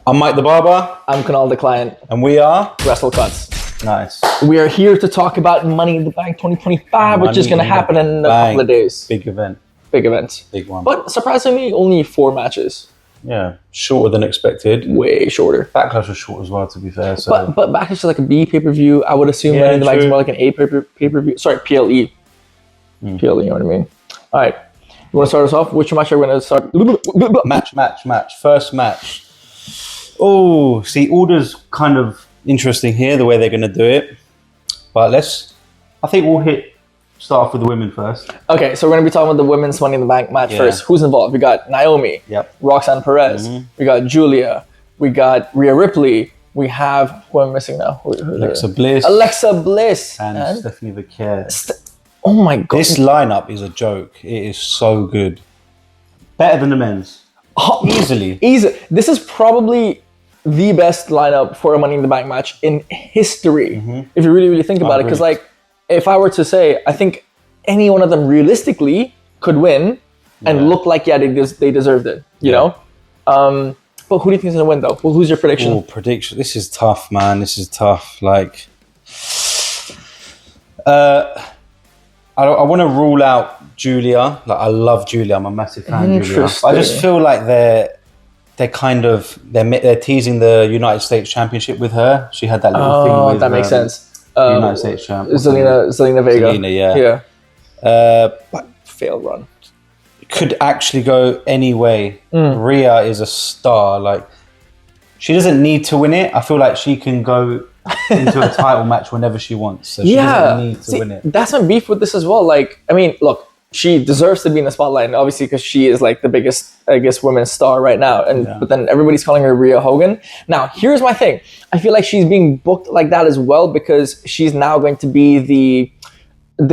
I'm Mike the Barber. I'm Kunal the Client. And we are Wrestle Cuts. Nice. We are here to talk about Money in the Bank 2025, which is going to happen in a couple of days. Big event. Big event. Big one. But surprisingly, only 4 matches. Yeah, shorter than expected. Way shorter. Backlash was short as well, to be fair. So. But Backlash is like a B pay-per-view. I would assume Money in the Bank is more like an A pay-per-view. Sorry, PLE. PLE, you know what I mean? All right. You want to start us off? Which match are we going to start? Match. First match. Oh, see, order's kind of interesting here, the way they're going to do it. But I think we'll start off with the women first. Okay, so we're going to be talking about the women's Money in the Bank match first. Who's involved? We got Naomi, Roxanne Perez, we got Julia, we got Rhea Ripley, we have, who am I missing now? Alexa Bliss. And Stephanie Vaquer. Oh my God. This lineup is a joke. It is so good. Better than the men's. Oh, Easily. This is probably the best lineup for a Money in the Bank match in history, if you really think about it. Because, like, if I were to say, I think any one of them realistically could win and look like, they deserved it, you know? But who do you think is going to win, though? Well, who's your prediction? Oh, prediction. This is tough, man. This is tough. Like, I want to rule out Julia. Like, I love Julia. I'm a massive fan of Julia. I just feel like they're teasing the United States Championship with her. She had that little thing with that makes sense. United States Champ. Zelina Vega. Zelina, yeah. But failed run. Could actually go any way. Rhea is a star. Like, she doesn't need to win it. I feel like she can go into a title match whenever she wants. So she doesn't need to win it. That's my beef with this as well. Like, I mean, look, she deserves to be in the spotlight, and obviously because she is like the biggest, I guess, women's star right now. But then everybody's calling her Rhea Hogan. Now, here's my thing. I feel like she's being booked like that as well because she's now going to be the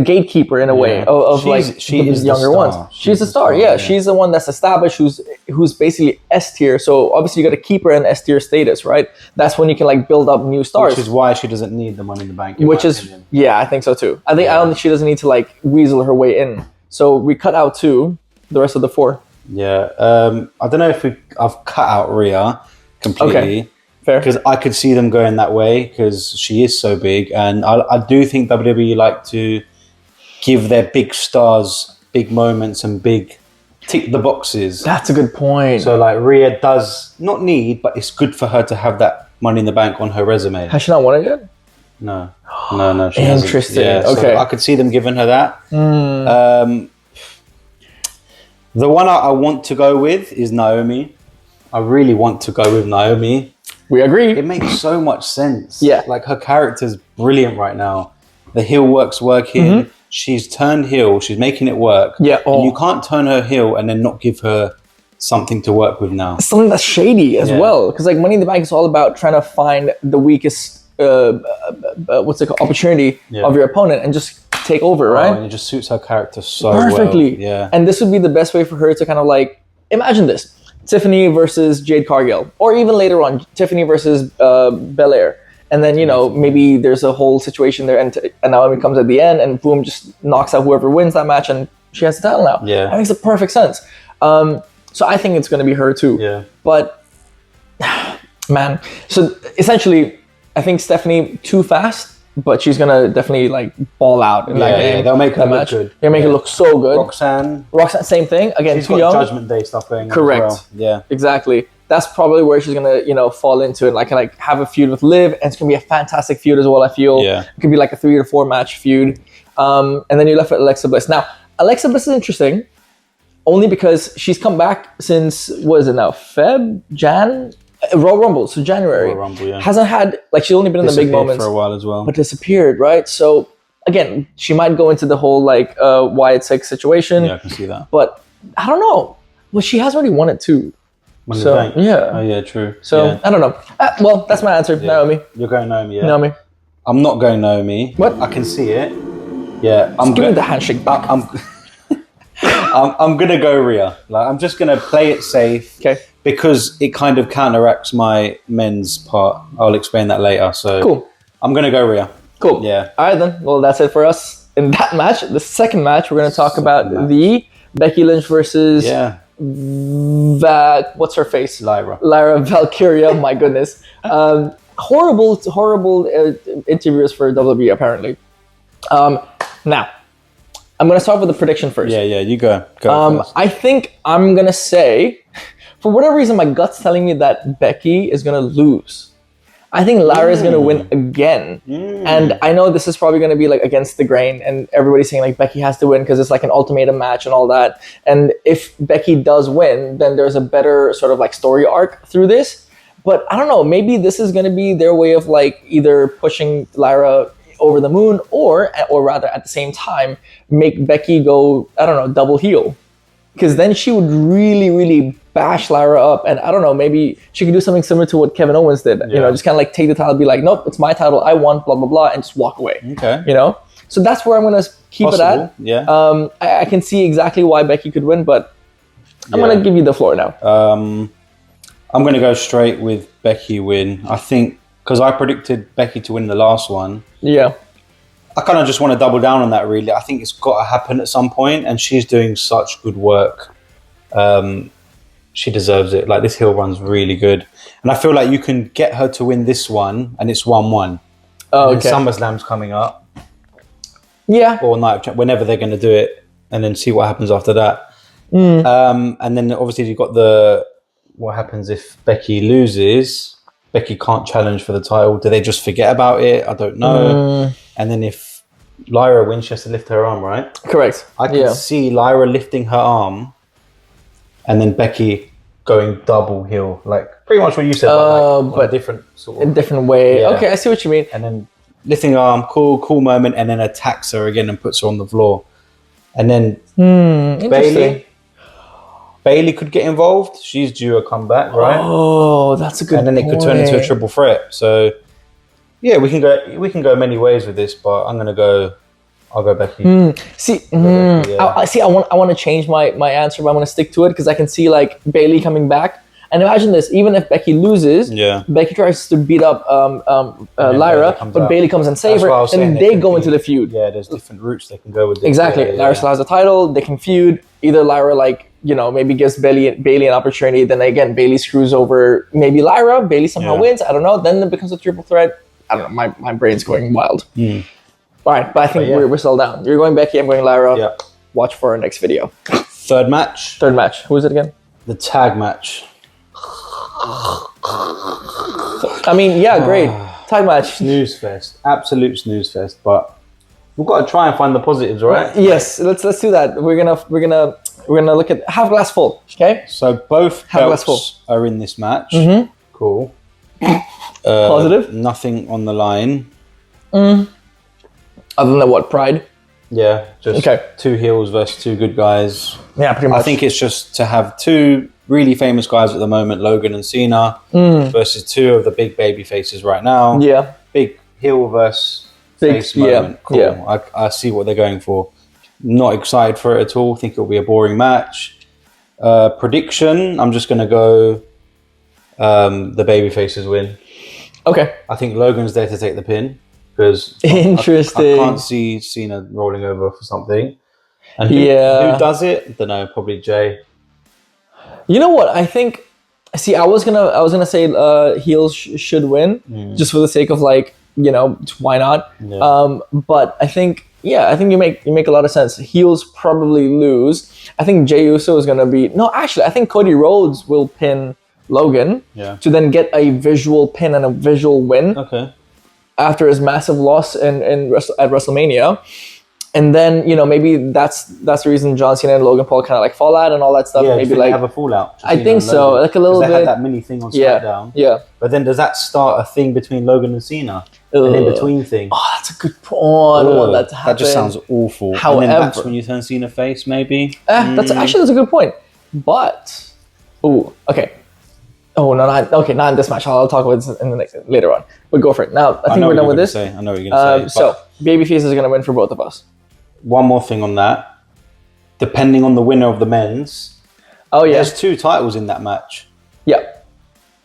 gatekeeper in a way of the younger ones. She's the star. Yeah, she's the one that's established, who's basically S tier. So obviously you got to keep her in S tier status, right? That's when you can like build up new stars. Which is why she doesn't need the Money in the Bank. I think so too. I don't think she doesn't need to like weasel her way in. So we cut out 2, the rest of the 4. Yeah, I don't know if I've cut out Rhea completely. Okay, fair. Because I could see them going that way because she is so big. And I do think WWE like to give their big stars big moments and big tick the boxes. That's a good point. So like Rhea does not need, but it's good for her to have that Money in the Bank on her resume. Has she not won it yet? No, she Interesting. hasn't. Yeah, okay. So I could see them giving her that. The one I want to go with is Naomi. I really want to go with Naomi. We agree. It makes so much sense. Yeah. Like, her character's brilliant right now. The heel work's working. She's turned heel. She's making it work. Yeah. And you can't turn her heel and then not give her something to work with now. Something that's shady as well. Because like Money in the Bank is all about trying to find the weakest opportunity of your opponent and just take over, right? And it just suits her character so perfectly. Well. Yeah. And this would be the best way for her to kind of like, imagine this, Tiffany versus Jade Cargill, or even later on, Tiffany versus Belair. And then, you know, maybe there's a whole situation there and Naomi comes at the end and boom, just knocks out whoever wins that match and she has the title now. Yeah. That makes a perfect sense. So I think it's going to be her too. Yeah. But, man, so essentially, I think Stephanie too fast, but she's going to definitely like ball out in that game. Yeah, they'll make her look good. They'll make it look so good. Roxanne, same thing. Again, she's too got young. Judgment Day stuff going Correct. on as well. Yeah. Exactly. That's probably where she's going to, you know, fall into it. Like have a feud with Liv, and it's going to be a fantastic feud as well, I feel. Yeah. It could be like a 3 or 4 match feud. And then you're left with Alexa Bliss. Now, Alexa Bliss is interesting only because she's come back since, what is it now? Jan? Royal Rumble, so January. Royal Rumble, yeah. Hasn't had, like, she's only been in the big moments. For a while as well. But disappeared, right? So, again, she might go into the whole, like, Wyatt Six situation. Yeah, I can see that. But, I don't know. Well, she has already won it too. Money in the Bank. Yeah. Oh, yeah, true. So, I don't know. Well, that's my answer, Naomi. You're going Naomi, yeah? Naomi. I'm not going Naomi. What? I can see it. Yeah. Give me the handshake back. I'm gonna go Rhea. Like, I'm just gonna play it safe. Okay. Because it kind of counteracts my men's part. I'll explain that later. So cool. I'm gonna go Rhea. Cool. Yeah. All right then. Well, that's it for us in that match. The second match, we're gonna talk about the Becky Lynch versus what's her face? Lyra Valkyria. My goodness. Horrible interviewers for WWE apparently. Now, I'm gonna start with the prediction first. Yeah, you go first. I think I'm gonna say, for whatever reason, my gut's telling me that Becky is gonna lose. I think Lyra is gonna win again, and I know this is probably gonna be like against the grain, and everybody's saying like Becky has to win because it's like an ultimatum match and all that. And if Becky does win, then there's a better sort of like story arc through this. But I don't know, maybe this is gonna be their way of like either pushing Lyra over the moon, or rather at the same time make Becky go, I don't know, double heel, because then she would really bash Lyra up, and I don't know, maybe she could do something similar to what Kevin Owens did. You know, just kind of like take the title, be like, nope, it's my title, I won, blah blah blah, and just walk away. Okay, you know, so that's where I'm gonna keep it at. Yeah. I can see exactly why Becky could win, but I'm gonna give you the floor now. I'm gonna go straight with Becky win. I think because I predicted Becky to win the last one. Yeah. I kind of just want to double down on that, really. I think it's got to happen at some point, and she's doing such good work. She deserves it. Like, this heel run's really good. And I feel like you can get her to win this one, and it's 1-1. Oh, okay. SummerSlam's coming up. Yeah. Or Night of whenever they're going to do it, and then see what happens after that. And then, obviously, you've got what happens if Becky loses. Becky can't challenge for the title. Do they just forget about it? I don't know. And then if Lyra wins, she has to lift her arm, right? Correct. I can see Lyra lifting her arm and then Becky going double heel. Like pretty much what you said, but a different sort of... A different way. Yeah. Okay, I see what you mean. And then lifting her arm, cool moment, and then attacks her again and puts her on the floor. And then Bailey could get involved. She's due a comeback, right? Oh, that's a good point. And then it could turn into a triple threat. So, yeah, we can go many ways with this, but I'll go Becky. Becky, I want to change my answer, but I'm going to stick to it because I can see like Bailey coming back. And imagine this, even if Becky loses, Becky tries to beat up Lyra, but Bailey comes and saves her, and then they go into the feud. Yeah, there's different routes they can go with this. Exactly. Lyra still has the title, they can feud. Either Lyra, like, you know, maybe gives Bailey an opportunity, then again, Bailey screws over maybe Lyra, Bailey somehow wins, I don't know, then it becomes a triple threat. I don't know, my brain's going wild. All right, but I think we're still down. You're going Becky, I'm going Lyra. Yeah. Watch for our next video. Third match. Who is it again? The tag match. I mean, yeah, great. Tag match. Snooze fest. Absolute snooze fest, but we've got to try and find the positives, right? Yes, let's do that. We're gonna look at half glass full. Okay. So both belts are in this match. Cool. Positive. Nothing on the line. Other than that, what, pride? Yeah, just two heels versus two good guys. Yeah, pretty much. I think it's just to have two really famous guys at the moment, Logan and Cena, versus two of the big baby faces right now. Yeah. Big heel versus face moment. Cool. Yeah. I see what they're going for. Not excited for it at all. Think it'll be a boring match. Prediction, I'm just going to go the baby faces win. Okay. I think Logan's there to take the pin. Because I can't see Cena rolling over for something. And who does it? Don't know, probably Jay. You know what? I think. See, I was gonna say heels should win, just for the sake of like, you know, why not? Yeah. But I think you make a lot of sense. Heels probably lose. I think Jey Uso is gonna be I think Cody Rhodes will pin Logan. Yeah. To then get a visual pin and a visual win. Okay. After his massive loss at WrestleMania. And then, you know, maybe that's the reason John Cena and Logan Paul kind of like fall out and all that stuff. Yeah, maybe like have a fallout. I think so, like a little bit. They had that mini thing on SmackDown. Yeah. But then does that start a thing between Logan and Cena? An in-between thing? Oh, that's a good point. I don't want that to happen. That just sounds awful. However, and then that's when you turn Cena face, maybe. That's a good point. But, okay. Oh, no, not in this match. I'll talk about this later on. But go for it. Now, I think we're done with this. I know what you're going to say. So, babyface is going to win for both of us. One more thing on that. Depending on the winner of the men's, there's two titles in that match. Yeah.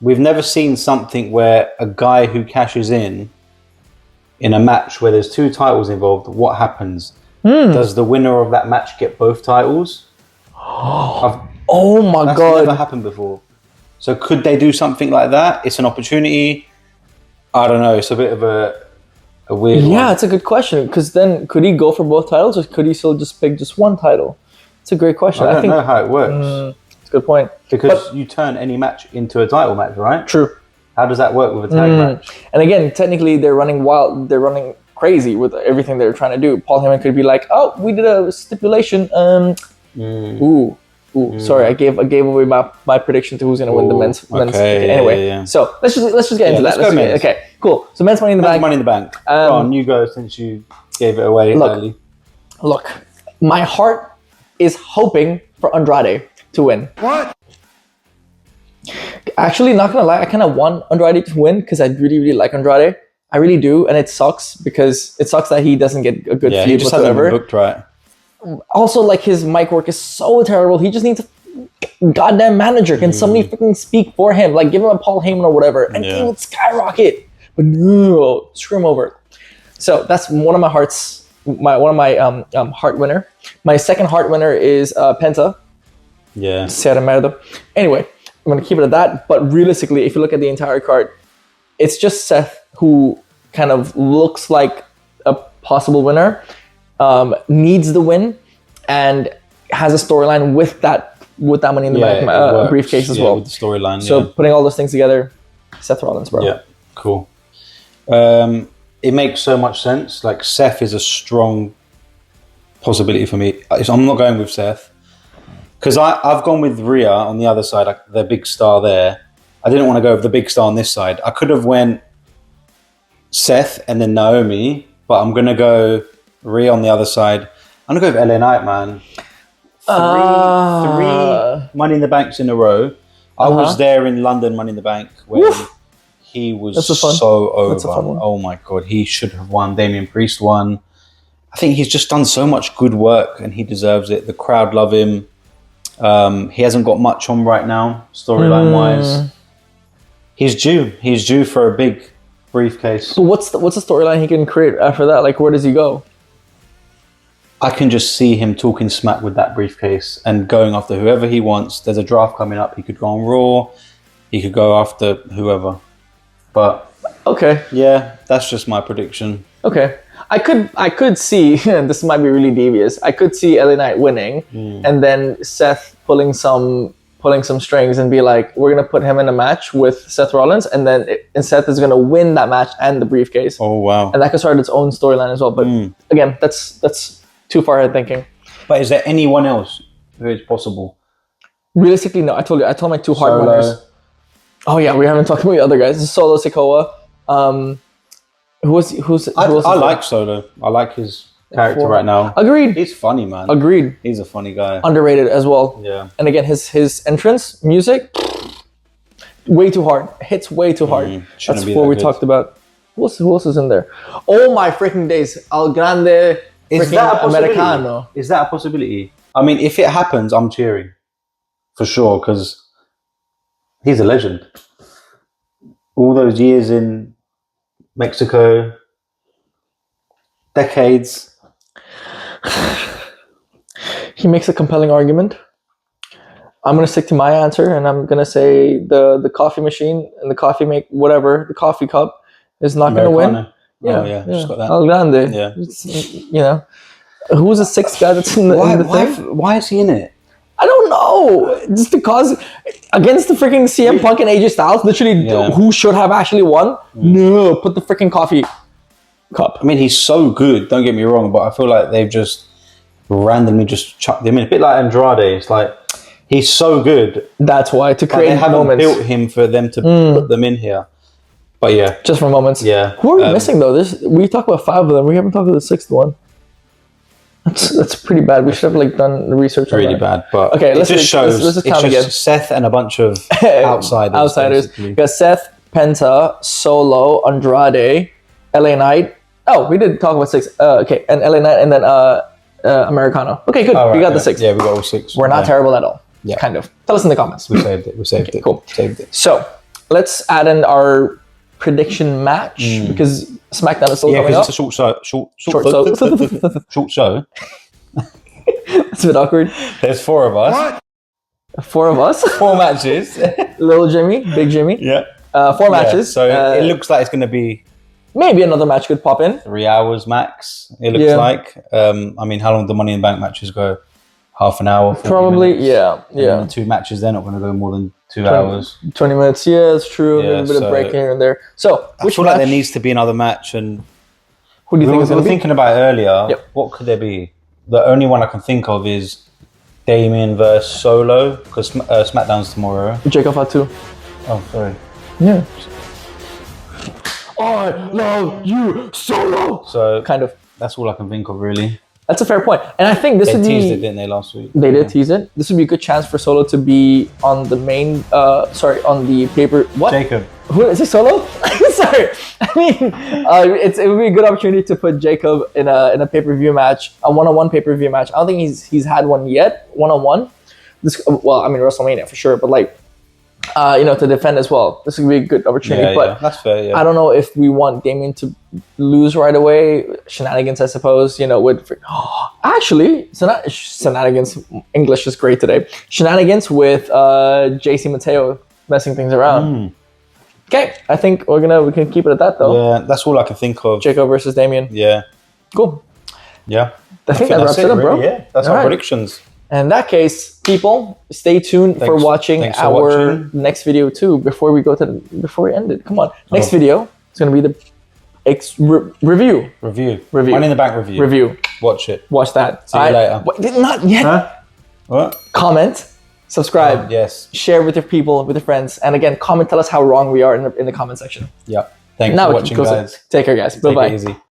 We've never seen something where a guy who cashes in a match where there's two titles involved, what happens? Does the winner of that match get both titles? Oh my That's God. never happened before. So could they do something like that? It's an opportunity. I don't know. It's a bit of a weird one. Yeah, it's a good question. Because then, could he go for both titles, or could he still just pick just one title? It's a great question. I don't know how it works. It's a good point. Because you turn any match into a title match, right? True. How does that work with a tag match? And again, technically, they're running wild. They're running crazy with everything they're trying to do. Paul Heyman could be like, "Oh, we did a stipulation. Sorry, I gave away my prediction to who's gonna win the men's. Okay, anyway, yeah. So let's just get into that. Let's go men's. Okay, cool. So men's Money in the Bank. Money in the Bank. Go on, you go since you gave it away early. Look, my heart is hoping for Andrade to win. What? Actually, not gonna lie, I kind of want Andrade to win because I really, really like Andrade. I really do, and it sucks that he doesn't get a good feud he just hasn't whatsoever. been booked right. Also, like, his mic work is so terrible. He just needs a goddamn manager. Can somebody freaking speak for him? Like, give him a Paul Heyman or whatever, and he would skyrocket. But no, screw him over. So that's one of my hearts. One of my heart winner. My second heart winner is Penta. Yeah. Serra merda. Anyway, I'm gonna keep it at that. But realistically, if you look at the entire card, it's just Seth who kind of looks like a possible winner. Needs the win and has a storyline with that Money in the Bank briefcase as well. With the storyline. So putting all those things together, Seth Rollins, bro. Yeah, cool. It makes so much sense. Like, Seth is a strong possibility for me. I'm not going with Seth because I've gone with Rhea on the other side, like the big star there. I didn't want to go with the big star on this side. I could have went Seth and then Naomi, but I'm gonna go Rhea on the other side. I'm gonna go with LA Knight, man. Three Money in the Banks in a row. I was there in London Money in the Bank when he was so over. That's a fun one. Oh my God, he should have won. Damian Priest won. I think he's just done so much good work and he deserves it. The crowd love him. He hasn't got much on right now, storyline wise. He's due. He's due for a big briefcase. So what's the storyline he can create after that? Like, where does he go? I can just see him talking smack with that briefcase and going after whoever he wants. There's a draft coming up. He could go on Raw. He could go after whoever. But okay, yeah, that's just my prediction. Okay, I could see, and this might be really devious, I could see LA Knight winning and then Seth pulling some strings and be like, we're gonna put him in a match with Seth Rollins, and then Seth is gonna win that match and the briefcase. Oh wow! And that could start its own storyline as well. But again, that's too far ahead thinking. But is there anyone else who is possible? Realistically, no. I told my two hard winners. Oh yeah, we haven't talked about the other guys. Solo Sikoa. Who else? I like Solo. I like his character right now. Agreed. He's funny, man. Agreed. He's a funny guy. Underrated as well. Yeah. And again, his entrance music, way too hard. Hits way too hard. That's what we talked about. Who else is in there? Oh my freaking days! El Grande. Is that a Americano? Is that a possibility? I mean, if it happens, I'm cheering for sure because he's a legend. All those years in Mexico, decades. He makes a compelling argument. I'm gonna stick to my answer, and I'm gonna say the coffee machine and the coffee cup is not gonna win. Yeah. Just got that. El Grande. Yeah. You know, who's the sixth guy that's in the thing? Why is he in it? I don't know. Just because against the freaking CM Punk and AJ Styles, literally, who should have actually won? No, put the freaking coffee cup. I mean, he's so good. Don't get me wrong, but I feel like they've just randomly just chucked him in. A bit like Andrade. It's like he's so good. That's why to create they haven't moments. built him for them to put them in here. But yeah, just for moments. Yeah. Who are we missing though? We talked about 5 of them. We haven't talked about the 6th one. That's pretty bad. We should have done the research. Really bad. But okay, let's just count again. Seth and a bunch of outsiders. We got Seth, Penta, Solo, Andrade, LA Knight. Oh, we did talk about 6. Okay, and LA Knight, and then Americano. Okay, good. We got the 6. Yeah, we got all 6. We're not terrible at all. Yeah, kind of. Tell us in the comments. We saved it. Cool. Saved it. So let's add in our prediction match because SmackDown is still coming up. It's a short show. It's a bit awkward. There's 4 of us. What? 4 of us. 4 matches. Little Jimmy, Big Jimmy. Yeah. 4 matches. So it looks like it's going to be maybe another match could pop in. 3 hours max. It looks like. I mean, how long do the Money in the Bank matches go? Half an hour. Probably. Minutes. Yeah. And the 2 matches, they're not going to go more than 2 hours. 20 minutes. Yeah, it's true. Yeah, a bit of break here and there. So I feel like there needs to be another match. And who do you think is going to be? Thinking about it earlier. Yep. What could there be? The only one I can think of is Damien versus Solo, because SmackDown's tomorrow. Jacob Fatu. Oh, sorry. Yeah. I love you, Solo. So kind of. That's all I can think of, really. That's a fair point, and I think this would be. They teased it, didn't they, last week? They did tease it. This would be a good chance for Solo to be on the main. On the paper. What? Jacob. Who is it? Solo? Sorry. I mean, it would be a good opportunity to put Jacob in a pay-per-view match, a one-on-one pay-per-view match. I don't think he's had one yet, one-on-one. Well, I mean WrestleMania for sure, but like, to defend as well. This would be a good opportunity. But that's fair. Yeah. I don't know if we want Damien to lose right away. Shenanigans, I suppose. Actually, shenanigans. English is great today. Shenanigans with JC Mateo messing things around. Okay, I think we can keep it at that though. Yeah, that's all I can think of. Jacob versus Damien. Yeah. Cool. Yeah. I think that wraps it up, bro. Really, yeah, that's our predictions. And in that case, people, stay tuned for watching our next video too. Before we end it, come on. Next video is going to be the review. Money in the Bank review. Watch it. Watch that. See you later. Not yet. Huh? What? Comment. Subscribe. Yes. Share with your people, with your friends. And again, comment. Tell us how wrong we are in the comment section. Yeah. Thanks for watching, guys. Take care, guys. Bye-bye. Take it easy.